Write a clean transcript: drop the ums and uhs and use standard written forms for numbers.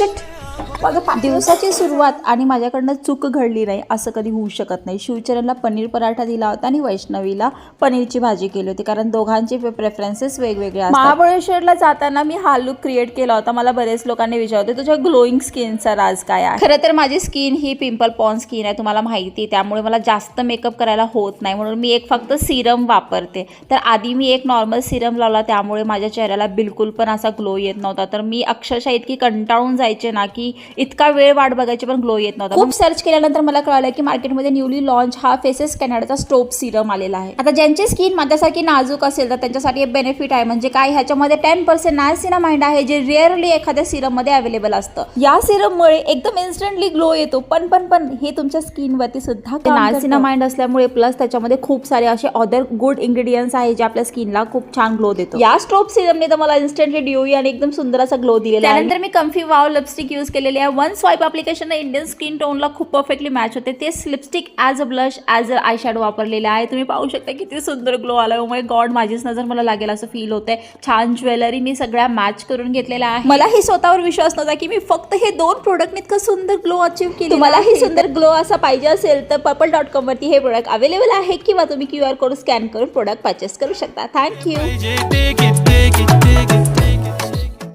Shit, दिवसाची सुरुवात आणि माझ्याकडनं चूक घडली नाही असं कधी होऊ शकत नाही. शिवचरणला पनीर पराठा दिला होता आणि वैष्णवीला पनीरची भाजी केली होती, कारण दोघांचे प्रेफरन्सेस वेगवेगळे असतात. महाबळेश्वरला जाताना मी हा लुक क्रिएट केला होता. मला बरेच लोकांनी विचारले तुझ्या ग्लोईंग स्किनचा राज काय आहे. खरं तर माझी स्किन ही पिंपल पॉन स्किन आहे, तुम्हाला माहिती, त्यामुळे मला जास्त मेकअप करायला होत नाही, म्हणून मी एक फक्त सिरम वापरते. तर आधी मी एक नॉर्मल सिरम लावला, त्यामुळे माझ्या चेहऱ्याला बिलकुल पण असा ग्लो येत नव्हता. तर मी अक्षरशः इतकी कंटाळून जायचे ना की इतका वेळ वाट बघायची पण ग्लो येत नव्हता. खूप सर्च केल्यानंतर मला कळालं की मार्केटमध्ये न्यूली लॉन्च हा फेसेस कॅनडाचा स्टोप सिरम आलेला आहे. आता ज्यांची स्किन माझ्यासारखी नाजूक असेल तर त्यांच्यासाठी एक बेनिफिट आहे. म्हणजे काय, ह्याच्यामध्ये 10% नायसिनामाइड आहे, जे रिअरली एखाद्या सिरम मध्ये अवेलेबल असतं. या सिरममुळे एकदम इन्स्टंटली ग्लो येतो, पण हे तुमच्या स्किनवरती सुद्धा नायसिनामाइड असल्यामुळे, प्लस त्याच्यामध्ये खूप सारे असे अदर गुड इंग्रेडियंट्स आहे जे आपल्या स्किनला खूप छान ग्लो देतो. या स्टोप सिरमने तर मला इन्स्टंटली ड्यूई आणि एकदम सुंदर असा ग्लो दिलेला आहे. त्यानंतर मी कम्फी वाव लिपस्टिक यूज केलेली आहे. One swipe application Indian skin टोनला खूप परफेक्टली मॅच होते. ते lipstick as a blush, as a eye shadow वापरलेले आहे. तुम्ही पाहू शकता किती सुंदर ग्लो आला. ओ माय गॉड, माझीच नजर मला लागेल असं फील होतंय. छान ज्वेलरी मी सगळ्या मॅच करून घेतलेला आहे. मलाही स्वतःवर विश्वास नव्हता की मी फक्त हे 2 प्रोडक्टने इतकं सुंदर ग्लो अचीव्ह केली. तुम्हालाही सुंदर ग्लो असा पाहिजे असेल तर purple.com वरती हे प्रोडक्ट अवेलेबल आहे, किंवा तुम्ही QR कोड स्कॅन करून प्रोडक्ट परचेस करू शकता. थँक्यू.